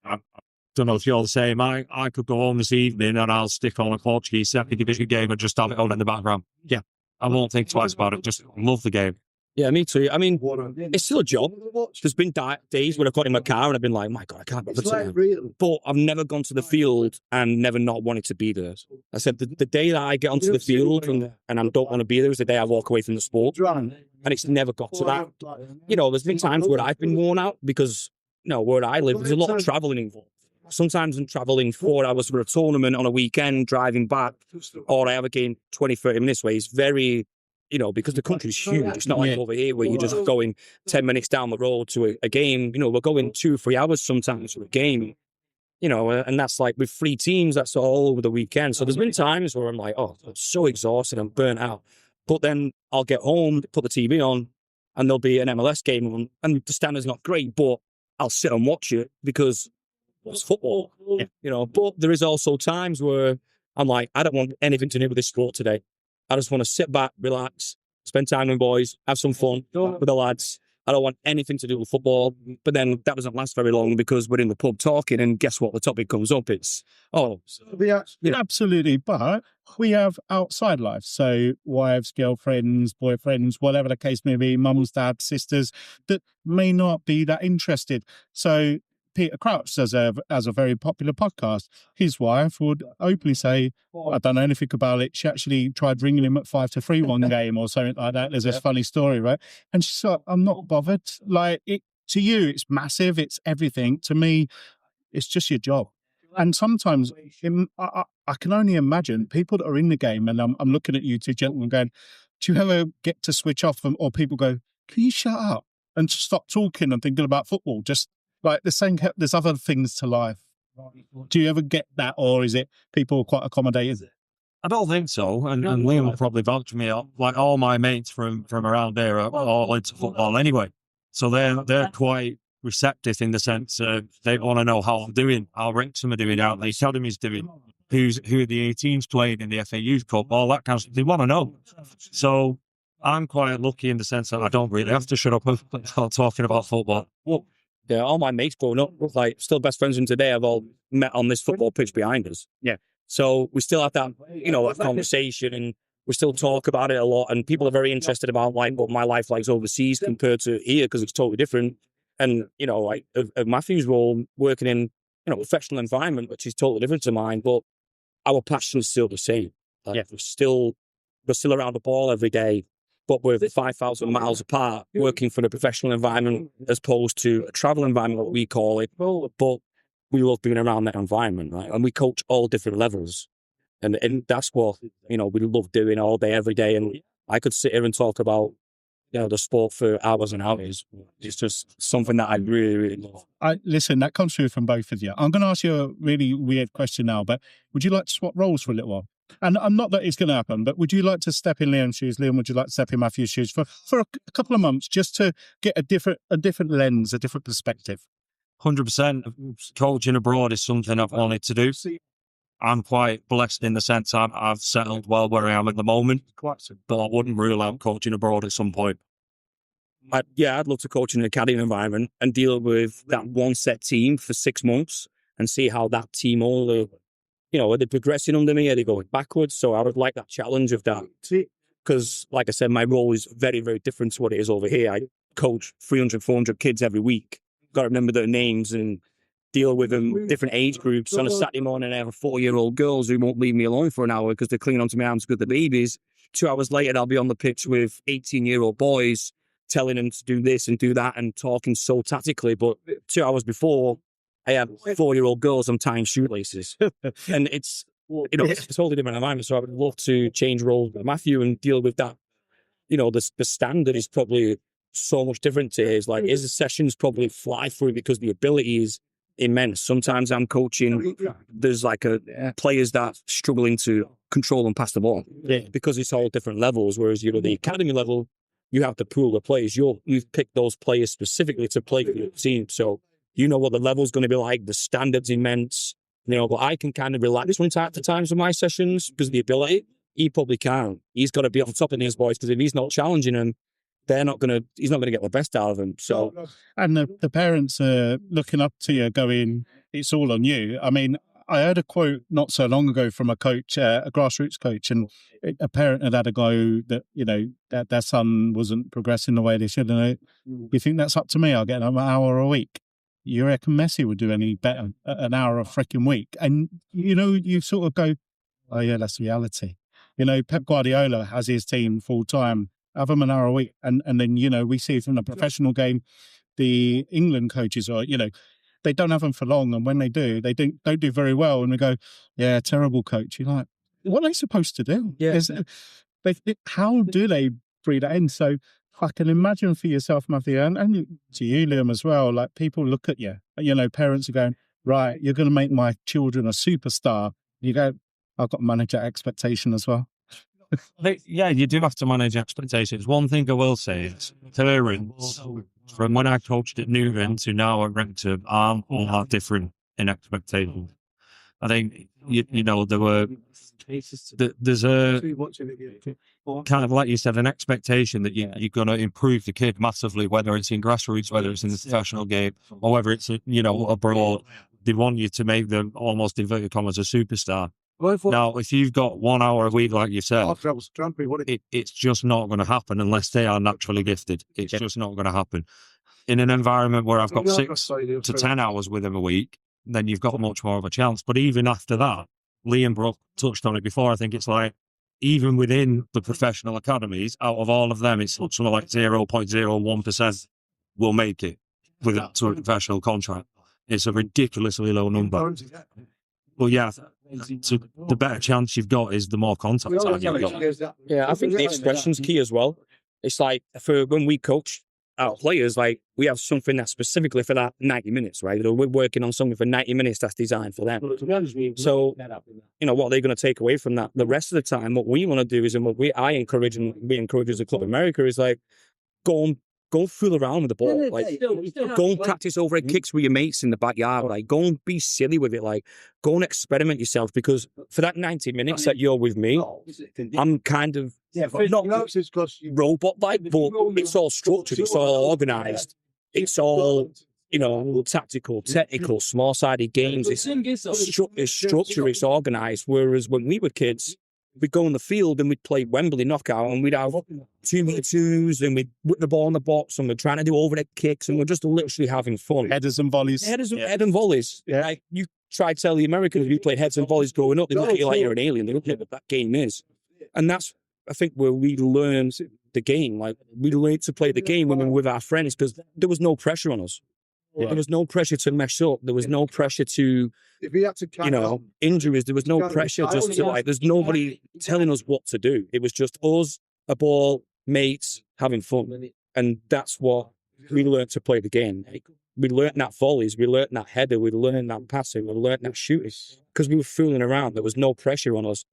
I don't know if you're the same. I could go home this evening and I'll stick on a Portuguese second division game and just have it on in the background. Yeah. I won't think twice about it. Just love the game. Yeah, me too. I mean, it's still a job. There's been days when I've got in my car and I've been like, my God, I can't bother to. But I've never gone to the field and never not wanted to be there. I said the day that I get onto the field and I don't want to be there is the day I walk away from the sport. And it's never got to that. There's been times where I've been worn out because, where I live, there's a lot of travelling involved. Sometimes I'm travelling 4 hours for a tournament on a weekend, driving back, or I have a game 20, 30 minutes away. It's very... because the country's huge. It's not like over here where you're just going 10 minutes down the road to a game. We're going 2 or 3 hours sometimes for a game. And that's like with 3 teams, that's all over the weekend. So there's been times where I'm like, oh, I'm so exhausted, I'm burnt out. But then I'll get home, put the TV on, and there'll be an MLS game on, and the standard's not great, but I'll sit and watch it because it's football. Yeah. But there is also times where I'm like, I don't want anything to do with this sport today. I just want to sit back, relax, spend time with boys, have some fun with the lads. I don't want anything to do with football. But then that doesn't last very long because we're in the pub talking, and guess what? The topic comes up. It's, absolutely. But we have outside life. So wives, girlfriends, boyfriends, whatever the case may be, mums, dads, sisters, that may not be that interested. So Peter Crouch has a very popular podcast. His wife would openly say, I don't know anything about it. She actually tried ringing him at 5-3 one game or something like that. There's this funny story, right? And she's like, I'm not bothered. Like, to you, it's massive. It's everything. To me, it's just your job. And sometimes I can only imagine people that are in the game, and I'm looking at you two gentlemen going, do you ever get to switch off or people go, can you shut up and just stop talking and thinking about football? Just like there's other things to life. Do you ever get that, or is it people quite accommodated? I don't think so, and Liam will probably vouch for me. Like all my mates from around there are all into football anyway, so they're quite receptive in the sense they want to know how I'm doing, how Wrexham are doing, how the academy's doing, who the 18s playing in the FA Youth Cup, all that kind of stuff. They want to know. So I'm quite lucky in the sense that I don't really have to shut up while talking about football. Yeah, all my mates growing up, like still best friends from today, have all met on this football pitch behind us. Yeah. So we still have that, that conversation, and we still talk about it a lot. And people are very interested about like what my life likes overseas compared to here because it's totally different. And like Matthew's role working in a professional environment, which is totally different to mine, but our passion is still the same. Like, we're still around the ball every day. But we're 5,000 miles apart, working for a professional environment as opposed to a travel environment, what we call it. But we love being around that environment, right? And we coach all different levels. And that's what, we love doing all day, every day. And I could sit here and talk about, the sport for hours and hours. It's just something that I really, really love. Listen, that comes through from both of you. I'm going to ask you a really weird question now, but would you like to swap roles for a little while? And I'm not that it's going to happen, but would you like to step in Liam's shoes? Liam, would you like to step in Matthew's shoes for a couple of months just to get a different lens, a different perspective? 100%. Coaching abroad is something I've wanted to do. I'm quite blessed in the sense I've settled well where I am at the moment, but I wouldn't rule out coaching abroad at some point. I'd love to coach in an academy environment and deal with that one set team for 6 months and see how that team are they progressing under me? Are they going backwards? So I would like that challenge of that. Because, like I said, my role is very, very different to what it is over here. I coach 300, 400 kids every week. Got to remember their names and deal with them, different age groups. On a Saturday morning, I have 4-year-old girls who won't leave me alone for an hour because they're clinging onto my arms with the babies. 2 hours later, I'll be on the pitch with 18-year-old boys telling them to do this and do that and talking so tactically. But 2 hours before, I have 4-year-old girls I'm tying shoelaces. And it's a totally different environment. So I would love to change roles with Matthew and deal with that. The standard is probably so much different to his. Like, his sessions probably fly through because the ability is immense. Sometimes I'm coaching, there's players that are struggling to control and pass the ball because it's all different levels. Whereas you're at the academy level, you have to pool the players. You've picked those players specifically to play for your team. So you know what the level's going to be like. The standard's immense, but I can kind of relax from time to times with my sessions because of the ability. He probably can't. He's got to be on top of his boys because if he's not challenging them, he's not going to get the best out of them. So, and the parents are looking up to you going, it's all on you. I mean, I heard a quote not so long ago from a coach, a grassroots coach, and a parent had a go that, that their son wasn't progressing the way they should. And you think that's up to me? I'll get an hour a week. You reckon Messi would do any better at an hour a freaking week? And, you sort of go, oh yeah, that's reality. Pep Guardiola has his team full time, have them an hour a week. And then, we see from the professional game, the England coaches are, they don't have them for long. And when they do, they don't do very well. And we go, yeah, terrible coach. You're like, what are they supposed to do? Yeah. How do they breed that in? So I can imagine for yourself, Matthew, and to you, Liam, as well, like people look at you, parents are going, right, you're going to make my children a superstar. You go, I've got to manage that expectation as well. Yeah, you do have to manage expectations. One thing I will say is parents, from when I coached at Newton to now at Rector, are all that different in expectations. I think, there's a kind of, like you said, an expectation that you're going to improve the kid massively, whether it's in grassroots, whether it's in the professional game, or whether it's, abroad. They want you to make them, almost inverted commas, a superstar. Now, if you've got 1 hour a week, like you said, it's just not going to happen unless they are naturally gifted. It's just not going to happen. In an environment where I've got 6 to 10 hours with them a week, then you've got much more of a chance. But even after that, Liam Brook touched on it before, I think it's like, even within the professional academies, out of all of them, it's something like 0.01% will make it with a professional contract. It's a ridiculously low number. Well, yeah, so the better chance you've got is the more contact time you've got. Yeah, I think the expression's key as well. It's like, for when we coach our players, like, we have something that's specifically for that 90 minutes, right? We're working on something for 90 minutes that's designed for them. So, what are they going to take away from that? The rest of the time, what we want to do is, and what I encourage, and we encourage as a Club America, is like, go fool around with the ball. Like, go and practice overhead kicks with your mates in the backyard. Like, go and be silly with it. Like, go and experiment yourself, because for that 90 minutes that you're with me, I'm kind of not robot-like, but it's all structured, it's all organised, it's all, tactical, technical, small-sided games. It's structured, it's organised. Whereas when we were kids, we'd go on the field and we'd play Wembley knockout and we'd have 2-meter-2s and we'd whip the ball in the box and we're trying to do overhead kicks and we're just literally having fun. Headers and volleys. Head and volleys. Yeah. Like, you try to tell the Americans who played heads and volleys growing up, they look at you like you're an alien. They don't know what that game is. And that's, I think, where we learned the game. Like, we learned to play the game when we were with our friends, because there was no pressure on us. Yeah. There was no pressure to mess up. There was no pressure to, injuries. There was no pressure just to, there's nobody telling us what to do. It was just us, a ball, mates, having fun. And that's what we learned to play the game. We learned that volleys, we learned that header, we learned that passing, we learned that shooting. Because we were fooling around. There was no pressure on us.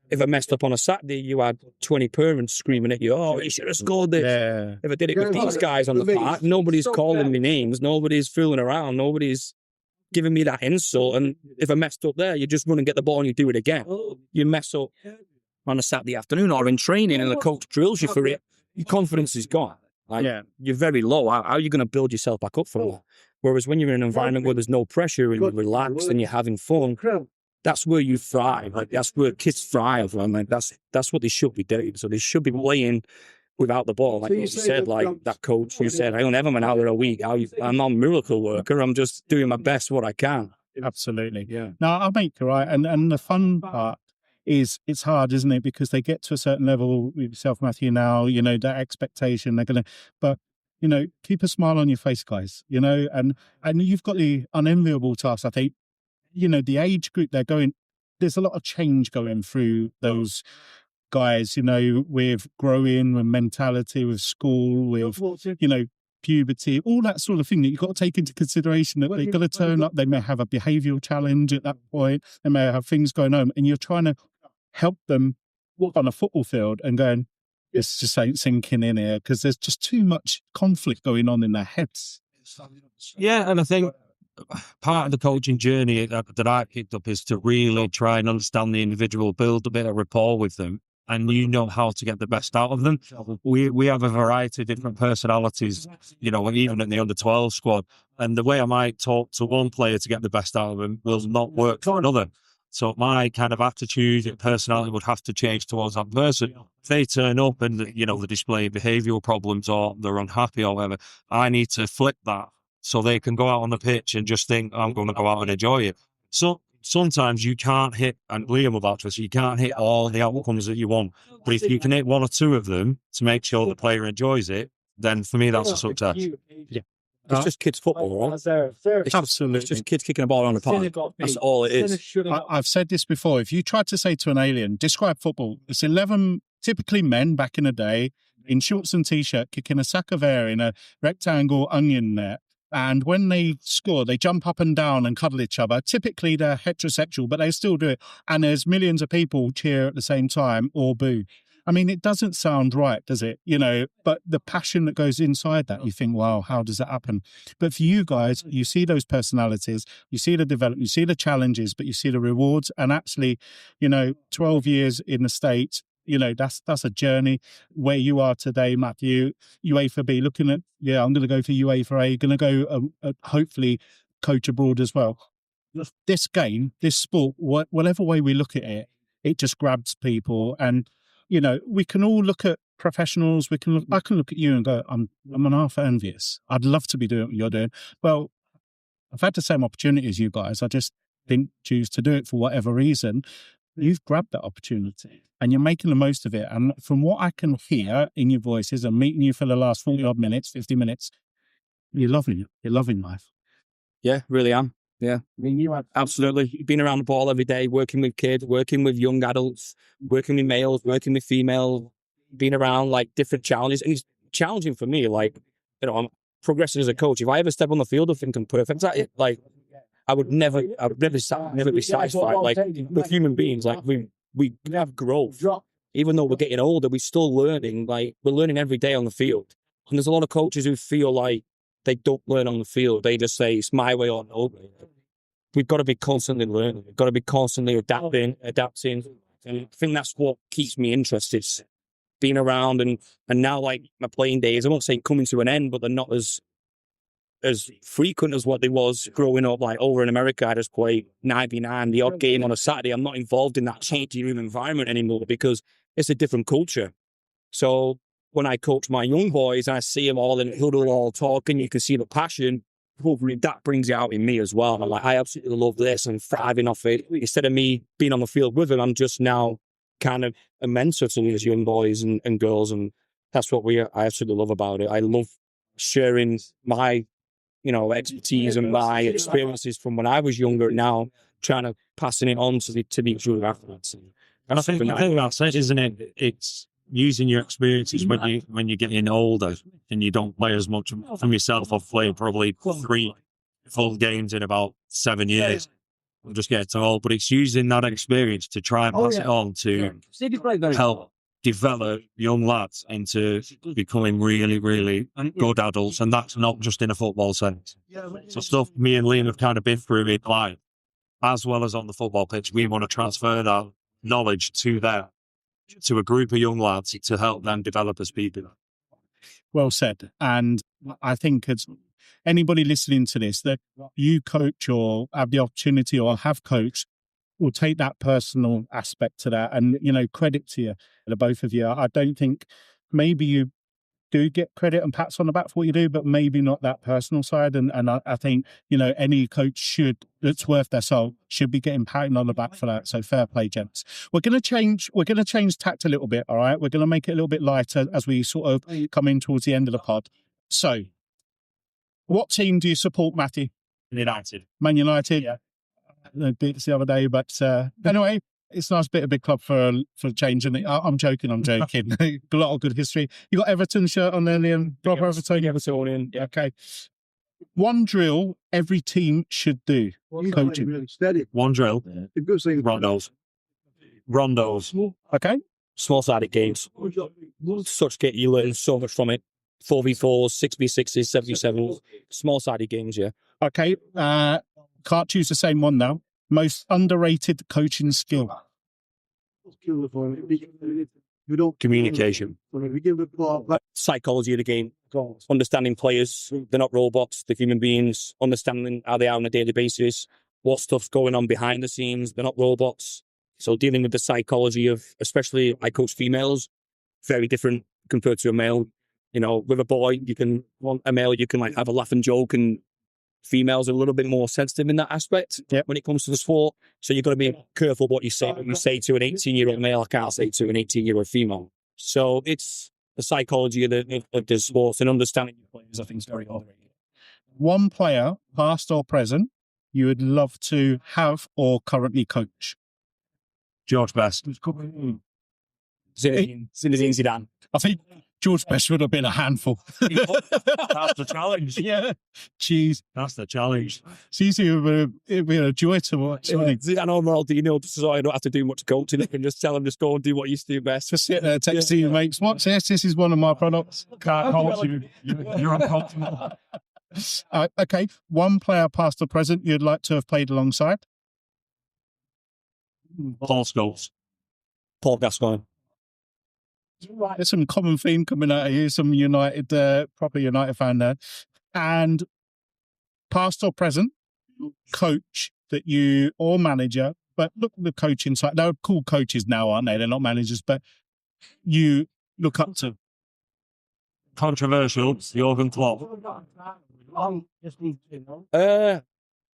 if I messed up on a Saturday, you had 20 parents screaming at you, "Oh, you should have scored this." Yeah. If I did it with these guys on the park, nobody's calling me names, nobody's fooling around, nobody's giving me that insult. And if I messed up there, you just run and get the ball and you do it again. You mess up on a Saturday afternoon or in training and the coach drills you for it, your confidence is gone. Like, you're very low. How are you going to build yourself back up from that? Whereas when you're in an environment where there's no pressure and you're relaxed and you're having fun, that's where you thrive. Like, that's where kids thrive. And like, that's what they should be doing. So they should be playing without the ball. Like you said, like that coach who said, I don't have an hour a week. I'm not a miracle worker. I'm just doing my best what I can. Absolutely. Yeah. No, I make you right. And the fun part is it's hard, isn't it? Because they get to a certain level with yourself, Matthew, now, you know, that expectation, they're going to, but, you know, keep a smile on your face, guys, you know, and you've got the unenviable task, I think, you know, the age group they're going, there's a lot of change going through those guys, you know, with growing, with mentality, with school, with, you know, puberty, all that sort of thing that you've got to take into consideration, that they're going to turn up, they may have a behavioural challenge at that point, they may have things going on, and you're trying to help them on a football field and going, this just ain't sinking in here, because there's just too much conflict going on in their heads. Yeah, and I think part of the coaching journey that I picked up is to really try and understand the individual, build a bit of rapport with them, and you know how to get the best out of them. We have a variety of different personalities, you know, even in the under-12 squad. And the way I might talk to one player to get the best out of them will not work for another. So my kind of attitude and personality would have to change towards that person. If they turn up and, you know, they display behavioural problems or they're unhappy or whatever, I need to flip that so they can go out on the pitch and just think, I'm going to go out and enjoy it. So sometimes you can't hit, and Liam will vouch for this, you can't hit all the outcomes that you want. But if you can hit one or two of them to make sure the player enjoys it, then for me, that's a success. Yeah. It's just kids football, right? Absolutely. It's just kids kicking a ball around the park. That's all it is. I've said this before. If you try to say to an alien, describe football, it's 11 typically men back in the day in shorts and T-shirt kicking a sack of air in a rectangle onion net. And when they score, they jump up and down and cuddle each other. Typically, they're heterosexual, but they still do it. And there's millions of people cheer at the same time or boo. I mean, it doesn't sound right, does it? You know, but the passion that goes inside that, you think, wow, how does that happen? But for you guys, you see those personalities, you see the development, you see the challenges, but you see the rewards. And actually, you know, 12 years in the States, you know, that's a journey. Where you are today, Matthew, UEFA B, looking at, I'm going to go for UEFA A, going to go, hopefully, coach abroad as well. This game, this sport, whatever way we look at it, it just grabs people. And, you know, we can all look at professionals. I can look at you and go, I'm an half envious. I'd love to be doing what you're doing. Well, I've had the same opportunity as you guys. I just didn't choose to do it for whatever reason. You've grabbed that opportunity and you're making the most of it. And from what I can hear in your voices and meeting you for the last 40 odd minutes, 50 minutes, you're loving it. You're loving life. Yeah, really am. Yeah, I mean, you have absolutely been around the ball every day, working with kids, working with young adults, working with males, working with females, being around like different challenges. And it's challenging for me. Like, you know, I'm progressing as a coach. If I ever step on the field, I think I'm perfect at it. Like, I would never be satisfied. Like, we're human beings. Like, we have growth. Even though we're getting older, we're still learning. Like, we're learning every day on the field. And there's a lot of coaches who feel like they don't learn on the field. They just say, it's my way or no. We've got to be constantly learning. We've got to be constantly adapting. And I think that's what keeps me interested. Being around and now, like, my playing days, I won't say coming to an end, but they're not as frequent as what they was growing up. Like, over in America, I just play 9v9, the odd game on a Saturday. I'm not involved in that changing room environment anymore because it's a different culture. So when I coach my young boys and I see them all in the huddle, all talking, you can see the passion. Hopefully that brings it out in me as well. I'm like, I absolutely love this and thriving off it. Instead of me being on the field with them, I'm just now kind of a mentor to these young boys and girls. And that's what I absolutely love about it. I love sharing my, you know, expertise and my experiences from when I was younger, now trying to passing it on to these young athletes. And I think that's it, isn't it? It's using your experiences when you're getting older and you don't play as much. From yourself, I've played probably 3 full games in about 7 years. I'm just getting too old, but it's using that experience to try and pass it on to help develop young lads into becoming really, really good adults. And that's not just in a football sense. So stuff me and Liam have kind of been through in life, as well as on the football pitch. We want to transfer that knowledge to them, to a group of young lads, to help them develop as people. Well said. And I think it's anybody listening to this that you coach or have the opportunity or have coached will take that personal aspect to that. And, credit to you, the both of you. I don't think maybe you do get credit and pats on the back for what you do, but maybe not that personal side. And I think, any coach that's worth their salt should be getting patted on the back for that. So fair play, gents. We're going to change tact a little bit. All right. We're going to make it a little bit lighter as we sort of come in towards the end of the pod. So what team do you support, Matthew? United. Man United? Yeah. They beat us the other day, but anyway, it's a nice bit of big club for a change. And I'm joking. A lot of good history. You got Everton shirt on there, Liam. Proper Everton. Evertonian. Yeah. Okay. One drill every team should do. Coaching. One drill. Rondos. Okay. Small-sided games. You learn so much from it. 4v4s, 6v6s, 7v7s. Small-sided games, yeah. Okay. Can't choose the same one now. Most underrated coaching skill. Communication. Psychology of the game. Understanding players. They're not robots. They're human beings. Understanding how they are on a daily basis. What stuff's going on behind the scenes. They're not robots. So dealing with the psychology of, especially I coach females, very different compared to a male. With a boy, a male, you can have a laugh and joke, and females are a little bit more sensitive in that aspect when it comes to the sport. So you've got to be careful what you say. When you say to an 18-year-old male, I can't say to an 18-year-old female. So it's the psychology of the sports and understanding your players, I think, is very underrated. One player, past or present, you would love to have or currently coach? George Best. Zinedine Zidane. I think George Best would have been a handful. That's the challenge. Yeah. Jeez. That's the challenge. It's easy. It'd be a joy to watch. Zidane or Ronaldinho, so I don't have to do much coaching. I can just tell them, just go and do what you do best. Just sit there, text your mates. What's this? This is one of my products. Can't coach you. You're uncomfortable. Okay. One player, past or present, you'd like to have played alongside? Paul Scholes. Paul Gascoigne. There's some common theme coming out of you, some United, proper United fan there. And past or present, coach that you, or manager, but look at the coaching side. They're called coaches now, aren't they? They're not managers, but you look up to. Controversial, Jurgen Klopp. I'm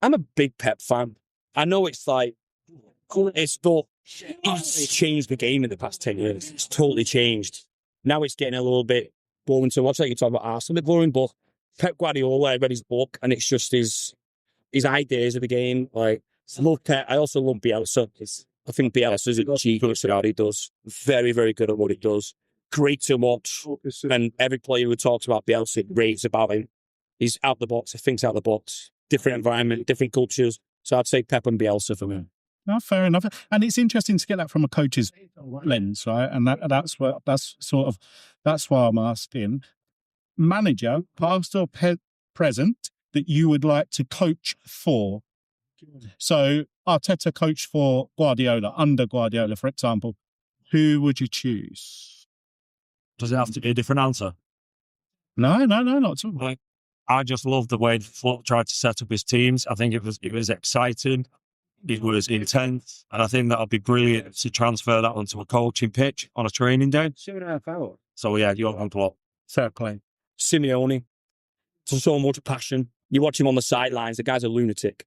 a big Pep fan. I know it's he's changed the game in the past 10 years. It's totally changed. Now it's getting a little bit boring to watch. Like you talk about Arsenal, a bit boring, but Pep Guardiola, I read his book, and it's just his ideas of the game. I love Pep. I also love Bielsa. I think Bielsa is a genius at what he does. Very, very good at what he does. Great to watch. And every player who talks about Bielsa raves about him. He's out the box. He thinks out the box. Different environment, different cultures. So I'd say Pep and Bielsa for me. No, fair enough. And it's interesting to get that from a coach's lens, right? And that's why I'm asking. Manager, past or present, that you would like to coach for. So Arteta coached for Guardiola, under Guardiola, for example. Who would you choose? Does it have to be a different answer? No, not at all. I just love the way Klopp tried to set up his teams. I think it was exciting. It was intense. And I think that would be brilliant to transfer that onto a coaching pitch on a training day. 7.5 hours. So, yeah, Jurgen Klopp. Fair play. Simeone. So much passion. You watch him on the sidelines, the guy's a lunatic.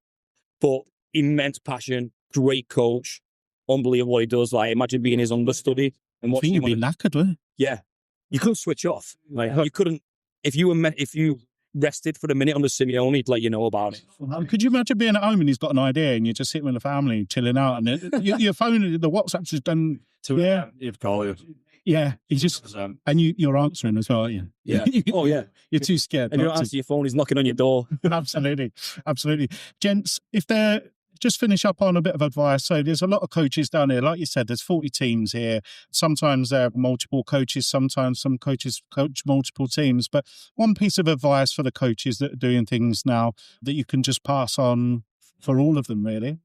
But immense passion, great coach, unbelievable what he does. Imagine being his understudy. And I think you'd be knackered, wouldn't you? Yeah. You couldn't switch off. You couldn't, if you rested for a minute under Simeone, he'd let you know about it. Could you imagine being at home and he's got an idea and you're just sitting with the family, chilling out, and your phone, the WhatsApp's just done. He'd call you. Yeah, he's just, and you're answering as well, aren't you? Yeah. Oh, yeah. You're too scared. And you don't answer your phone, he's knocking on your door. Absolutely. Gents, if they're just finish up on a bit of advice. So there's a lot of coaches down here. Like you said, there's 40 teams here. Sometimes there are multiple coaches. Sometimes some coaches coach multiple teams. But one piece of advice for the coaches that are doing things now that you can just pass on for all of them, really.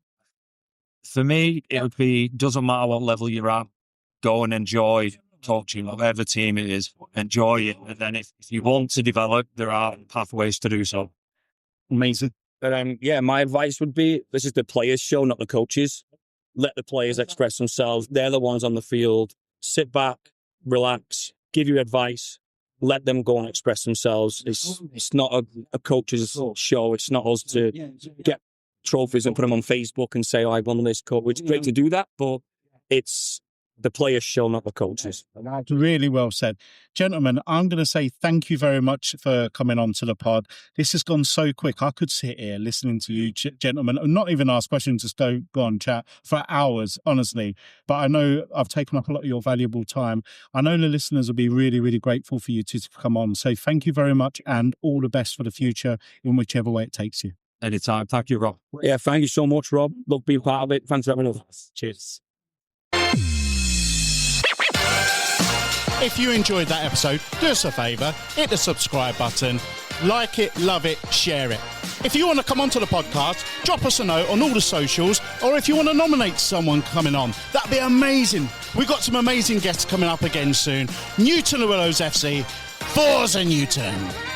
For me, it would be, doesn't matter what level you're at, go and enjoy coaching, whatever team it is, enjoy it. And then if you want to develop, there are pathways to do so. Amazing. But my advice would be, this is the players' show, not the coaches. Let the players express themselves. They're the ones on the field. Sit back, relax, give you advice. Let them go and express themselves. It's not a coach's show. It's not us to get trophies and put them on Facebook and say, I won this coach. It's great to do that, but it's the players' show, not the coaches. Really well said. Gentlemen, I'm going to say thank you very much for coming on to the pod. This has gone so quick. I could sit here listening to you gentlemen and not even ask questions, just go on chat for hours, honestly. But I know I've taken up a lot of your valuable time. I know the listeners will be really, really grateful for you to come on. So thank you very much and all the best for the future in whichever way it takes you. Anytime. Thank you, Rob. Yeah, thank you so much, Rob. Love being part of it. Thanks for having us. Cheers. If you enjoyed that episode, do us a favour, hit the subscribe button, like it, love it, share it. If you want to come onto the podcast, drop us a note on all the socials, or if you want to nominate someone coming on, that'd be amazing. We've got some amazing guests coming up again soon. Newton le Willows FC, Forza Newton.